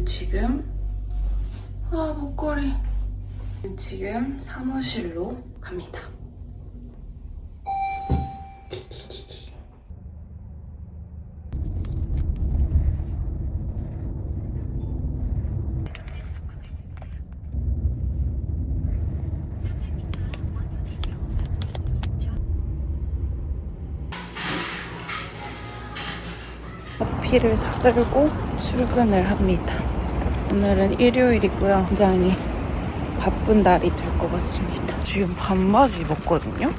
지금 목걸이 지금 사무실로 갑니다. 커피를 사들고 출근을 합니다. 오늘은 일요일이고요. 굉장히 바쁜 날이 될 것 같습니다. 지금 반바지 입었거든요.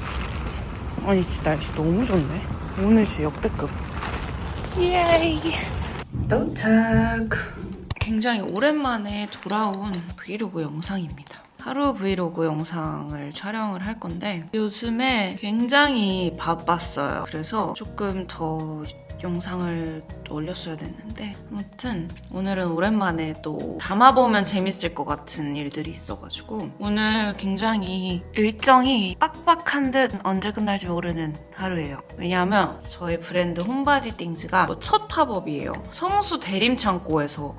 아니 진짜 날씨 너무 좋네. 오늘 진짜 역대급. 예이. 도착. 굉장히 오랜만에 돌아온 브이로그 영상입니다. 하루 브이로그 영상을 촬영을 할 건데 요즘에 굉장히 바빴어요. 그래서 조금 더 영상을 또 올렸어야 됐는데 아무튼 오늘은 오랜만에 또 담아보면 재밌을 것 같은 일들이 있어가지고 오늘 굉장히 일정이 빡빡한 듯 언제 끝날지 모르는 하루예요. 왜냐하면 저희 브랜드 홈바디띵즈가 첫 팝업이에요. 성수 대림창고에서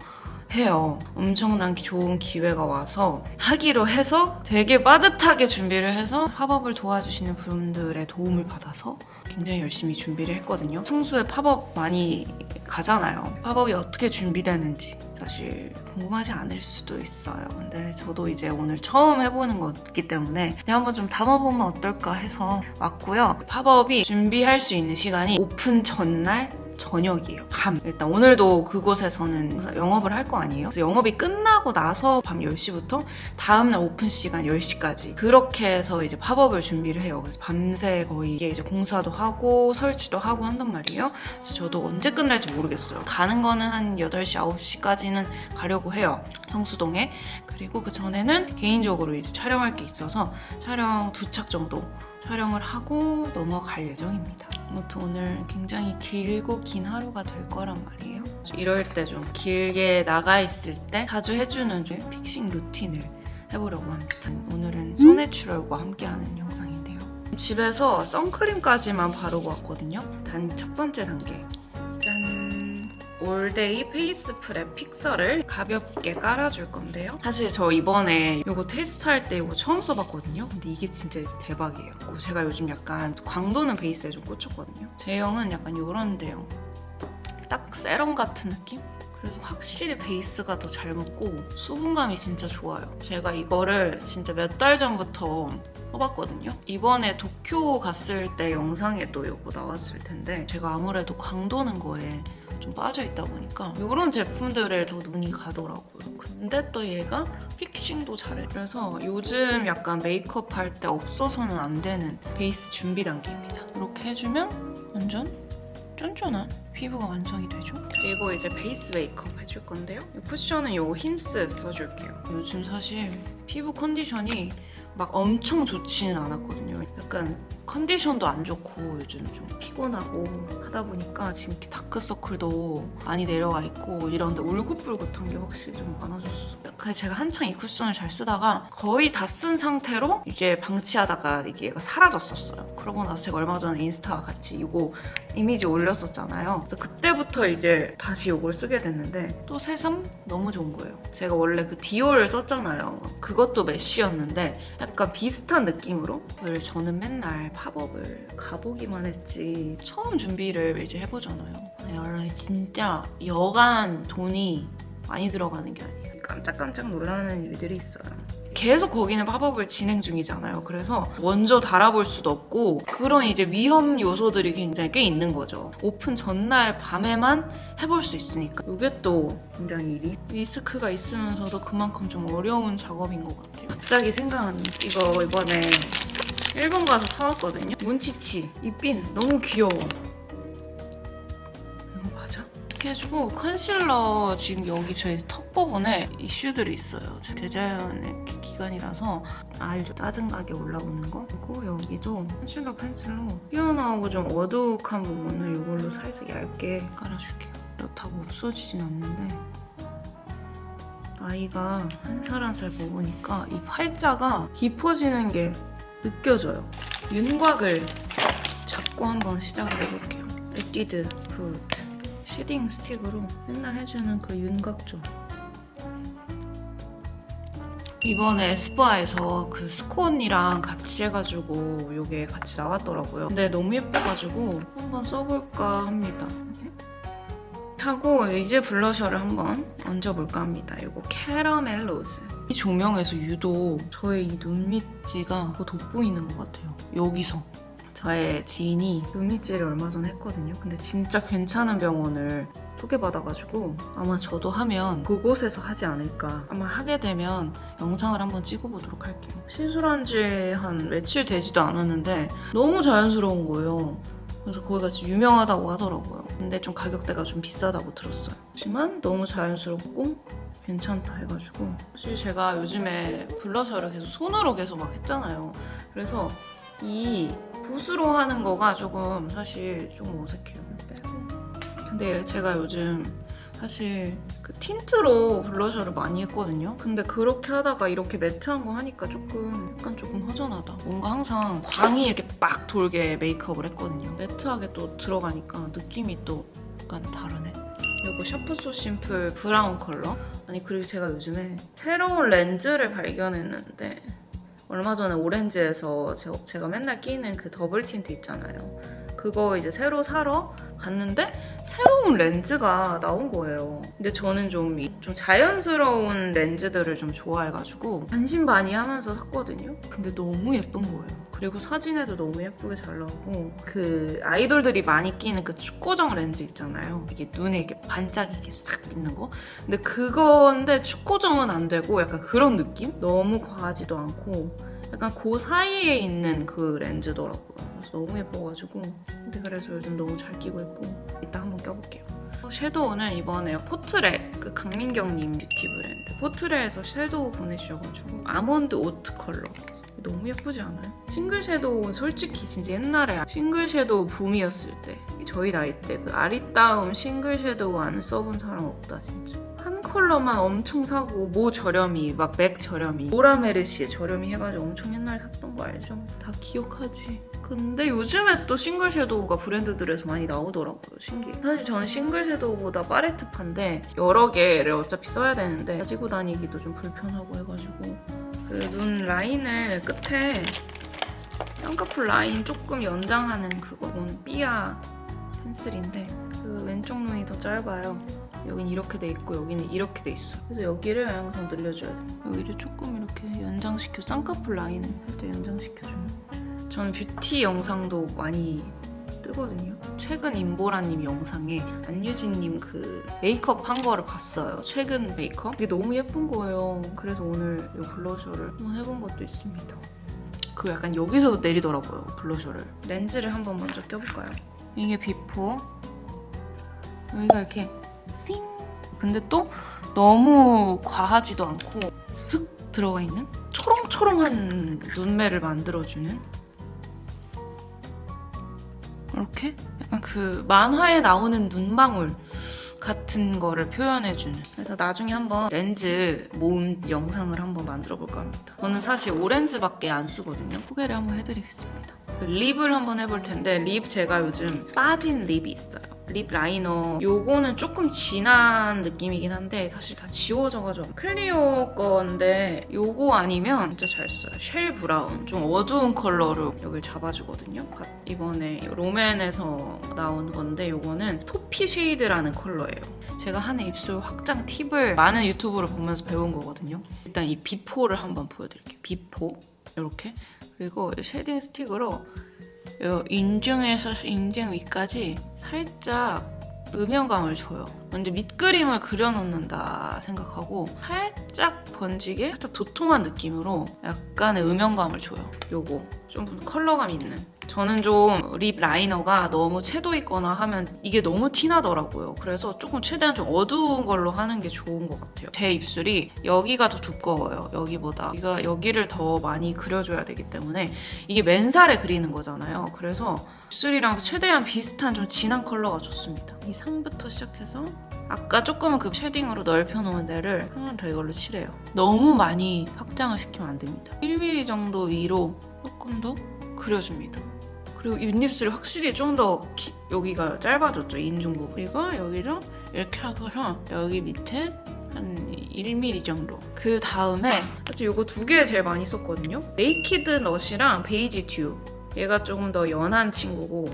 해요. 엄청난 좋은 기회가 와서 하기로 해서 되게 빠듯하게 준비를 해서 팝업을 도와주시는 분들의 도움을 받아서 굉장히 열심히 준비를 했거든요. 성수에 팝업 많이 가잖아요. 팝업이 어떻게 준비되는지 사실 궁금하지 않을 수도 있어요. 근데 저도 이제 오늘 처음 해보는 거기 때문에 그냥 한번 좀 담아보면 어떨까 해서 왔고요. 팝업이 준비할 수 있는 시간이 오픈 전날 저녁이에요. 밤. 일단 오늘도 그곳에서는 영업을 할 거 아니에요. 그래서 영업이 끝나고 나서 밤 10시부터 다음날 오픈 시간 10시까지 그렇게 해서 이제 팝업을 준비를 해요. 그래서 밤새 거의 이게 이제 공사도 하고 설치도 하고 한단 말이에요. 그래서 저도 언제 끝날지 모르겠어요. 가는 거는 한 8시, 9시까지는 가려고 해요. 성수동에. 그리고 그 전에는 개인적으로 이제 촬영할 게 있어서 촬영 2착 정도 촬영을 하고 넘어갈 예정입니다. 아무튼 오늘 굉장히 길고 긴 하루가 될 거란 말이에요. 이럴 때 좀 길게 나가 있을 때 자주 해주는 좀 픽싱 루틴을 해보려고 합니다. 오늘은 소내추럴과 함께하는 영상인데요. 집에서 선크림까지만 바르고 왔거든요. 단 첫 번째 단계. 짠! 올데이 페이스 프랩 픽서를 가볍게 깔아줄 건데요. 사실 저 이번에 이거 테스트할 때 이거 처음 써봤거든요. 근데 이게 진짜 대박이에요. 제가 요즘 약간 광도는 베이스에 좀 꽂혔거든요. 제형은 약간 이런 데요. 딱 세럼 같은 느낌? 그래서 확실히 베이스가 더 잘 묻고 수분감이 진짜 좋아요. 제가 이거를 진짜 몇 달 전부터 써봤거든요. 이번에 도쿄 갔을 때 영상에도 이거 나왔을 텐데 제가 아무래도 광도는 거에 좀 빠져있다 보니까 이런 제품들에 더 눈이 가더라고요. 근데 또 얘가 픽싱도 잘해. 그래서 요즘 약간 메이크업 할 때 없어서는 안 되는 베이스 준비 단계입니다. 이렇게 해주면 완전 쫀쫀한 피부가 완성이 되죠. 그리고 이제 베이스 메이크업 해줄 건데요. 이 쿠션은 이 힌스 써줄게요. 요즘 사실 피부 컨디션이 막 엄청 좋지는 않았거든요. 약간 컨디션도 안 좋고 요즘 좀 피곤하고 하다 보니까 지금 이렇게 다크서클도 많이 내려와 있고 이런데 울긋불긋한 게 확실히 좀 많아졌어. 그래서 제가 한창 이 쿠션을 잘 쓰다가 거의 다 쓴 상태로 이제 방치하다가 이게 얘가 사라졌었어요. 그러고 나서 제가 얼마 전에 인스타와 같이 이거 이미지 올렸었잖아요. 그래서 그때부터 이제 다시 이걸 쓰게 됐는데 또 새삼 너무 좋은 거예요. 제가 원래 그 디올을 썼잖아요. 그것도 메쉬였는데 약간 비슷한 느낌으로 저는 맨날 팝업을 가보기만 했지 처음 준비를 이제 해보잖아요. 야, 진짜 여간 돈이 많이 들어가는 게 아니에요. 깜짝깜짝 놀라는 일들이 있어요. 계속 거기는 팝업을 진행 중이잖아요. 그래서 먼저 달아볼 수도 없고 그런 이제 위험 요소들이 굉장히 꽤 있는 거죠. 오픈 전날 밤에만 해볼 수 있으니까 이게 또 굉장히 리스크가 있으면서도 그만큼 좀 어려운 작업인 것 같아요. 갑자기 생각나는 이거 이번에 일본 가서 사왔거든요. 문치치 이 핀 너무 귀여워. 이거 맞아? 이렇게 해주고 컨실러 지금 여기 저희 턱 부분에 이슈들이 있어요. 대자연의 기간이라서 알죠? 짜증나게 올라오는 거. 그리고 여기도 컨실러 펜슬로 튀어나오고 좀 어두욱한 부분을 이걸로 살짝 얇게 깔아줄게요. 그렇다고 없어지진 않는데 아이가 한 살 한 살 먹으니까 이 팔자가 깊어지는 게 느껴져요. 윤곽을 잡고 한번 시작을 해볼게요. 에뛰드 그 쉐딩 스틱으로 맨날 해주는 그 윤곽 좀 이번에 에스쁘아에서 그 스콘이랑 같이 해가지고 이게 같이 나왔더라고요. 근데 너무 예뻐가지고 한번 써볼까 합니다. 하고 이제 블러셔를 한번 얹어볼까 합니다. 이거 캐러멜 로즈. 이 조명에서 유독 저의 이 눈밑지가 더 돋보이는 것 같아요. 여기서. 저의 지인이 눈밑질을 얼마 전에 했거든요. 근데 진짜 괜찮은 병원을 소개받아가지고 아마 저도 하면 그곳에서 하지 않을까. 아마 하게 되면 영상을 한번 찍어보도록 할게요. 시술한 지 한 며칠 되지도 않았는데 너무 자연스러운 거예요. 그래서 거기가 진짜 유명하다고 하더라고요. 근데 좀 가격대가 좀 비싸다고 들었어요. 하지만 너무 자연스럽고 괜찮다 해가지고 사실 제가 요즘에 블러셔를 계속 손으로 계속 막 했잖아요. 그래서 이 붓으로 하는 거가 조금 사실 좀 어색해요. 근데 제가 요즘 사실 그 틴트로 블러셔를 많이 했거든요. 근데 그렇게 하다가 이렇게 매트한 거 하니까 약간 조금 허전하다. 뭔가 항상 광이 이렇게 빡 돌게 메이크업을 했거든요. 매트하게 또 들어가니까 느낌이 또 약간 다르네. 이거 샤프 소 심플 브라운 컬러. 아니 그리고 제가 요즘에 새로운 렌즈를 발견했는데 얼마 전에 오렌지에서 제가 맨날 끼는 그 더블 틴트 있잖아요. 그거 이제 새로 사러 갔는데 새로운 렌즈가 나온 거예요. 근데 저는 좀 자연스러운 렌즈들을 좀 좋아해가지고 반신반의하면서 샀거든요. 근데 너무 예쁜 거예요. 그리고 사진에도 너무 예쁘게 잘 나오고 그 아이돌들이 많이 끼는 그 축고정 렌즈 있잖아요. 이게 눈에 이렇게 반짝이게 싹 있는 거. 근데 그건데 축고정은 안 되고 약간 그런 느낌? 너무 과하지도 않고 약간 그 사이에 있는 그 렌즈더라고요. 그래서 너무 예뻐가지고 근데 그래서 요즘 너무 잘 끼고 있고 이따 한번 껴볼게요. 섀도우는 이번에 포트레 그 강민경님 뷰티 브랜드 포트레에서 섀도우 보내주셔가지고 아몬드 오트 컬러 너무 예쁘지 않아요? 싱글 섀도우는 솔직히 진짜 옛날에 싱글 섀도우 붐이었을 때 저희 나이 때 그 아리따움 싱글 섀도우 안 써본 사람 없다 진짜. 한 컬러만 엄청 사고 모 저렴이 막 맥 저렴이 보라메르시에 저렴이 해가지고 엄청 옛날에 샀던 거 알죠? 다 기억하지? 근데 요즘에 또 싱글 섀도우가 브랜드들에서 많이 나오더라고요. 신기해. 사실 저는 싱글 섀도우보다 파레트파인데 여러 개를 어차피 써야 되는데 가지고 다니기도 좀 불편하고 해가지고 그 눈 라인을 끝에 쌍꺼풀 라인 조금 연장하는 그건 삐아 펜슬인데 그 왼쪽 눈이 더 짧아요. 여긴 이렇게 돼 있고 여기는 이렇게 돼 있어. 그래서 여기를 항상 늘려줘야 돼. 여기를 조금 이렇게 연장시켜 쌍꺼풀 라인을 살짝 연장시켜주면. 저는 뷰티 영상도 많이 뜨거든요. 최근 임보라님 영상에 안유진님 그 메이크업 한 거를 봤어요. 최근 메이크업. 이게 너무 예쁜 거예요. 그래서 오늘 이 블러셔를 한번 해본 것도 있습니다. 그 약간 여기서 내리더라고요. 블러셔를. 렌즈를 한번 먼저 껴볼까요? 이게 비포. 여기가 이렇게 띵! 근데 또 너무 과하지도 않고 쓱 들어가 있는 초롱초롱한 눈매를 만들어주는 이렇게 약간 그 만화에 나오는 눈망울 같은 거를 표현해주는. 그래서 나중에 한번 렌즈 모음 영상을 한번 만들어볼까 합니다. 저는 사실 오렌지밖에 안 쓰거든요. 소개를 한번 해드리겠습니다. 그 립을 한번 해볼 텐데 립 제가 요즘 빠진 립이 있어요. 립 라이너 요거는 조금 진한 느낌이긴 한데 사실 다 지워져가지고 클리오 건데 요거 아니면 진짜 잘 써요. 쉘 브라운 좀 어두운 컬러로 여길 잡아주거든요. 이번에 롬앤에서 나온 건데 요거는 토피 쉐이드라는 컬러예요. 제가 하는 입술 확장 팁을 많은 유튜브를 보면서 배운 거거든요. 일단 이 비포를 한번 보여드릴게요. 비포 이렇게 그리고 쉐딩 스틱으로 인중에서 인중 위까지 살짝 음영감을 줘요. 먼저 밑그림을 그려놓는다 생각하고 살짝 번지게 살짝 도톰한 느낌으로 약간의 음영감을 줘요. 요거 좀 컬러감 있는. 저는 좀 립 라이너가 너무 채도 있거나 하면 이게 너무 티나더라고요. 그래서 조금 최대한 좀 어두운 걸로 하는 게 좋은 것 같아요. 제 입술이 여기가 더 두꺼워요. 여기보다. 여기를 더 많이 그려줘야 되기 때문에 이게 맨살에 그리는 거잖아요. 그래서 입술이랑 최대한 비슷한 좀 진한 컬러가 좋습니다. 이 상부터 시작해서 아까 조금은 그 쉐딩으로 넓혀놓은 데를 한 번 더 이걸로 칠해요. 너무 많이 확장을 시키면 안 됩니다. 1mm 정도 위로 조금 더 그려줍니다. 그리고 윗입술이 확실히 좀 더 여기가 짧아졌죠, 인중 부분. 그리고 여기를 이렇게 하고서 여기 밑에 한 1mm 정도. 그 다음에 사실 이거 두 개 제일 많이 썼거든요. 네이키드 넛이랑 베이지 듀. 얘가 조금 더 연한 친구고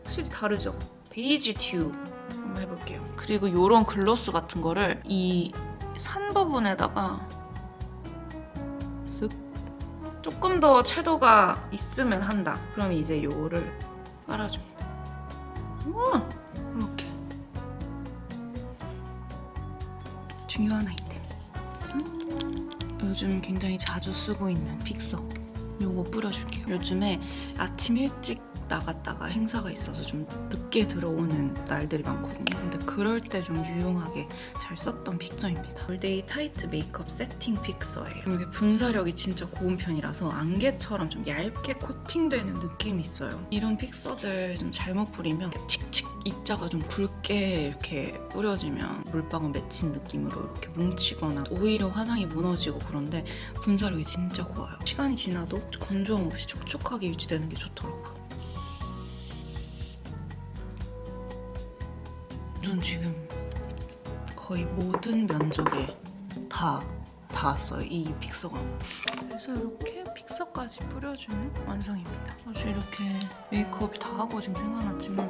확실히 다르죠? 베이지 듀 한번 해볼게요. 그리고 이런 글로스 같은 거를 이 산 부분에다가 쓱 조금 더 채도가 있으면 한다. 그럼 이제 이거를 깔아줍니다. 우와! 이렇게 중요한 아이템. 요즘 굉장히 자주 쓰고 있는 픽서. 요거 뿌려줄게요. 요즘에 아침 일찍 나갔다가 행사가 있어서 좀 늦게 들어오는 날들이 많거든요. 근데 그럴 때 좀 유용하게 잘 썼던 픽서입니다. 올데이 타이트 메이크업 세팅 픽서예요. 이게 분사력이 진짜 고운 편이라서 안개처럼 좀 얇게 코팅되는 느낌이 있어요. 이런 픽서들 좀 잘못 뿌리면 칙칙 입자가 좀 굵게 이렇게 뿌려지면 물방울 맺힌 느낌으로 이렇게 뭉치거나 오히려 화장이 무너지고 그런데 분사력이 진짜 고와요. 시간이 지나도 건조함 없이 촉촉하게 유지되는 게 좋더라고요. 전 지금 거의 모든 면적에 다 닿았어요, 이 픽서가. 그래서 이렇게 픽서까지 뿌려주면 완성입니다. 사실 이렇게 메이크업이 다 하고 지금 생각났지만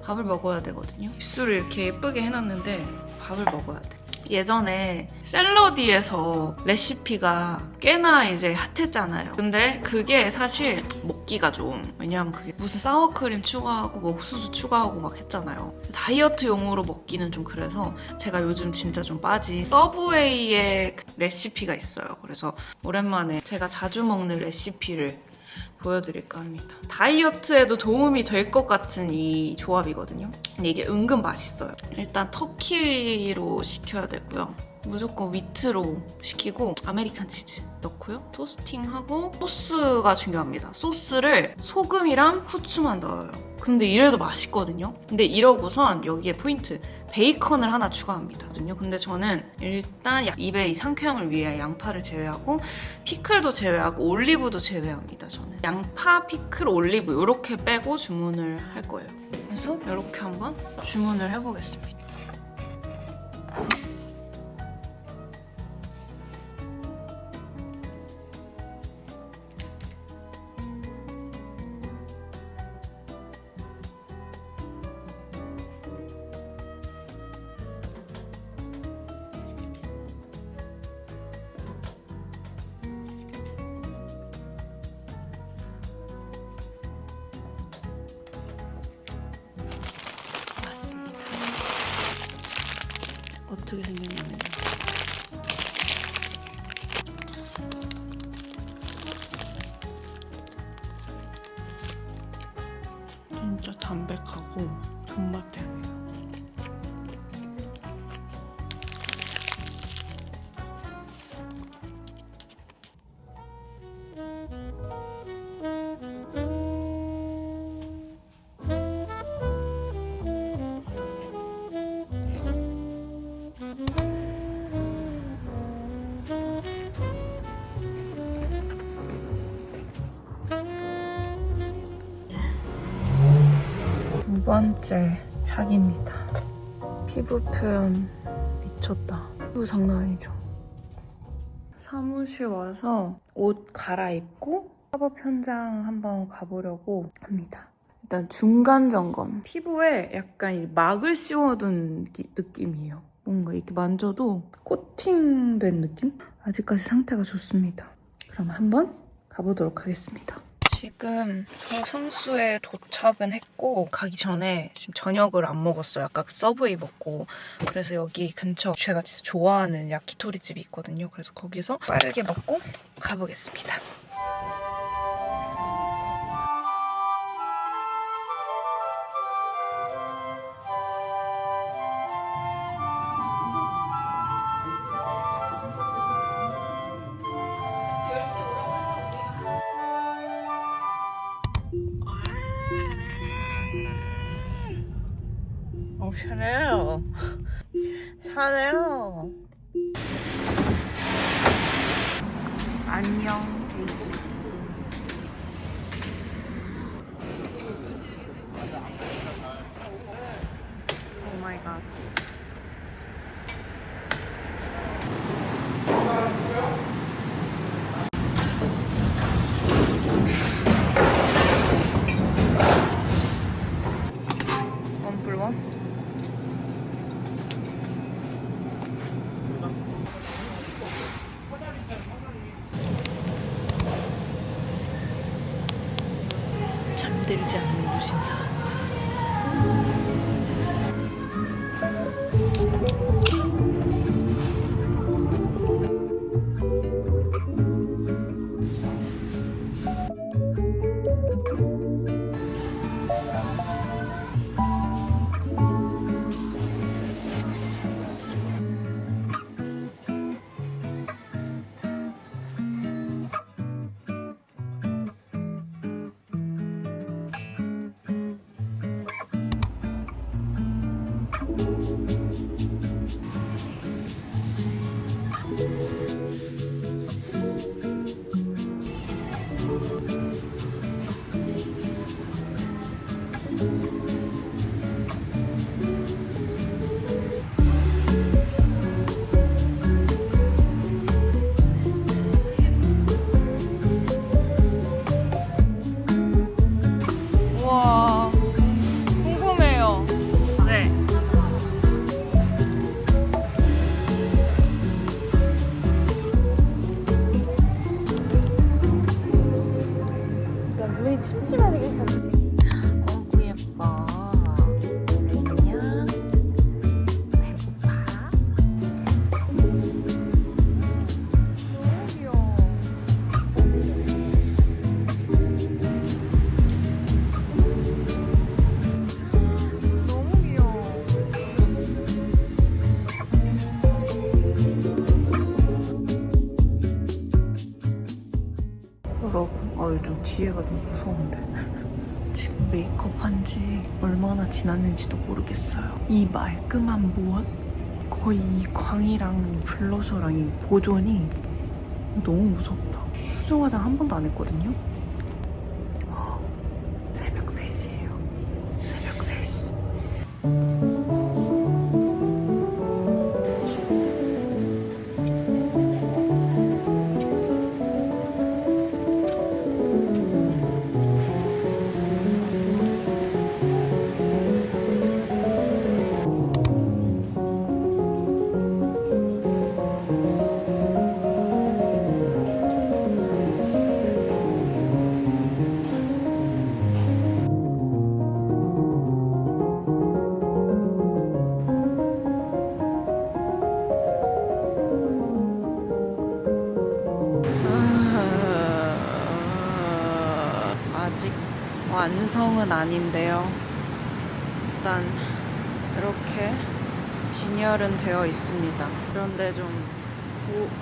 밥을 먹어야 되거든요. 입술을 이렇게 예쁘게 해놨는데 밥을 먹어야 돼. 예전에 샐러디에서 레시피가 꽤나 이제 핫했잖아요. 근데 그게 사실 먹기가 좀, 왜냐면 그게 무슨 사워크림 추가하고 뭐 옥수수 추가하고 막 했잖아요. 다이어트용으로 먹기는 좀 그래서 제가 요즘 진짜 좀 빠진 서브웨이의 레시피가 있어요. 그래서 오랜만에 제가 자주 먹는 레시피를 보여드릴까 합니다. 다이어트에도 도움이 될 것 같은 이 조합이거든요. 근데 이게 은근 맛있어요. 일단 터키로 시켜야 되고요. 무조건 위트로 시키고 아메리칸 치즈 넣고요. 토스팅하고 소스가 중요합니다. 소스를 소금이랑 후추만 넣어요. 근데 이래도 맛있거든요. 근데 이러고선 여기에 포인트 베이컨을 하나 추가합니다. 근데 저는 일단 입에 이 상쾌함을 위해 양파를 제외하고 피클도 제외하고 올리브도 제외합니다. 저는 양파, 피클, 올리브 이렇게 빼고 주문을 할 거예요. 그래서 이렇게 한번 주문을 해보겠습니다. 어떻게 생겼냐면 진짜 담백하고 존맛해요. 두 번째 착입니다. 피부 표현 미쳤다. 피부 장난 아니죠? 사무실 와서 옷 갈아입고 팝업 현장 한번 가보려고 합니다. 일단 중간 점검. 피부에 약간 막을 씌워둔 느낌이에요. 뭔가 이렇게 만져도 코팅된 느낌? 아직까지 상태가 좋습니다. 그럼 한번 가보도록 하겠습니다. 지금 저 성수에 도착은 했고 가기 전에 지금 저녁을 안 먹었어요. 아까 그 서브웨이 먹고. 그래서 여기 근처 제가 진짜 좋아하는 야키토리 집이 있거든요. 그래서 거기서 빠르게 먹고 가보겠습니다. 샤넬. 샤넬. 안녕, 데이시스. 오 마이 갓. 뒤에가 좀 무서운데. 지금 메이크업 한 지 얼마나 지났는지도 모르겠어요. 이 말끔한 무엇? 거의 이 광이랑 블러셔랑 이 보존이 너무 무섭다. 수정 화장 한 번도 안 했거든요. 새벽 3시예요. 새벽 3시. 아직 완성은 아닌데요. 일단 이렇게 진열은 되어 있습니다. 그런데 좀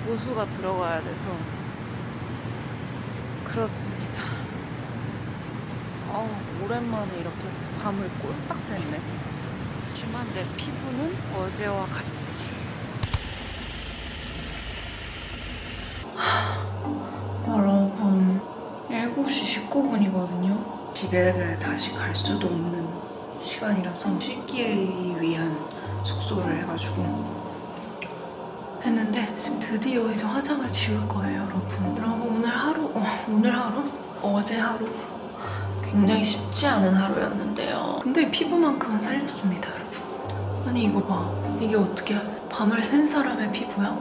보수가 들어가야 돼서 그렇습니다. 오랜만에 이렇게 밤을 꼴딱 샜네. 하지만 내 피부는 어제와 같이. 여러분 7시 19분이거든요. 집에 다시 갈 수도 없는 시간이라서 씻기 위한 숙소를 해가지고 했는데 지금 드디어 이제 화장을 지울 거예요, 여러분. 여러분 오늘 하루? 어제 하루? 굉장히 쉽지 않은 하루였는데요. 근데 피부만큼은 살렸습니다, 여러분. 아니 이거 봐. 이게 어떻게 밤을 샌 사람의 피부야?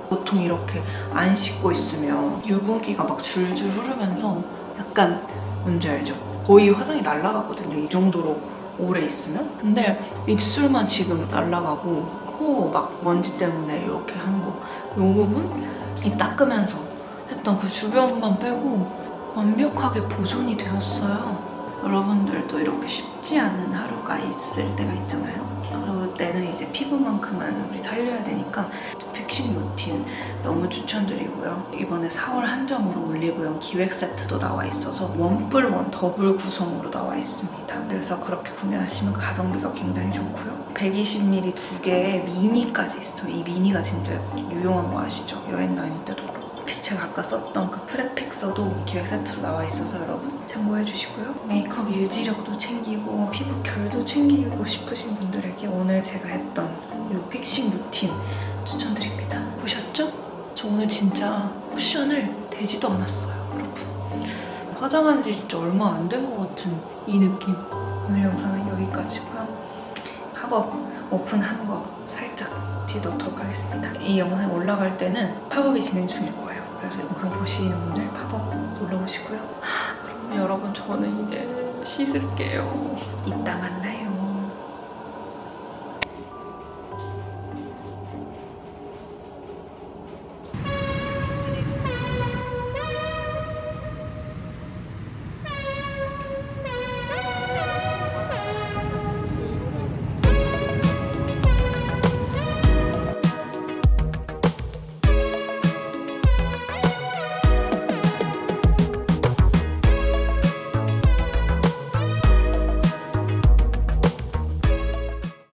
보통 이렇게 안 씻고 있으면 유분기가 막 줄줄 흐르면서 약간 뭔지 알죠? 거의 화장이 날아가거든요, 이 정도로 오래 있으면. 근데 입술만 지금 날아가고 코 막 먼지 때문에 이렇게 한 거, 요 부분 입 닦으면서 했던 그 주변만 빼고 완벽하게 보존이 되었어요. 여러분들도 이렇게 쉽지 않은 하루가 있을 때가 있잖아요. 그럴 때는 이제 피부만큼은 우리 살려야 되니까 픽싱 루틴 너무 추천드리고요. 이번에 4월 한정으로 올리브영 기획 세트도 나와 있어서 원뿔원 더블 구성으로 나와 있습니다. 그래서 그렇게 구매하시면 가성비가 굉장히 좋고요. 120ml 2개에 미니까지 있어요. 이 미니가 진짜 유용한 거 아시죠? 여행 다닐 때도 그렇고. 제가 아까 썼던 그 프레픽서도 기획 세트로 나와 있어서 여러분 참고해 주시고요. 메이크업 유지력도 챙기고 피부 결도 챙기고 싶으신 분들에게 오늘 제가 했던 이 픽싱 루틴 추천드립니다. 보셨죠? 저 오늘 진짜 쿠션을 대지도 않았어요, 여러분. 화장한 지 진짜 얼마 안 된 것 같은 이 느낌. 오늘 영상은 여기까지고요. 팝업 오픈한 거 살짝 뒤에 넣도록 하겠습니다. 이 영상 올라갈 때는 팝업이 진행 중일 거예요. 그래서 영상 보시는 분들 팝업 놀러 오시고요. 그럼 여러분 저는 이제 씻을게요. 이따 만나요.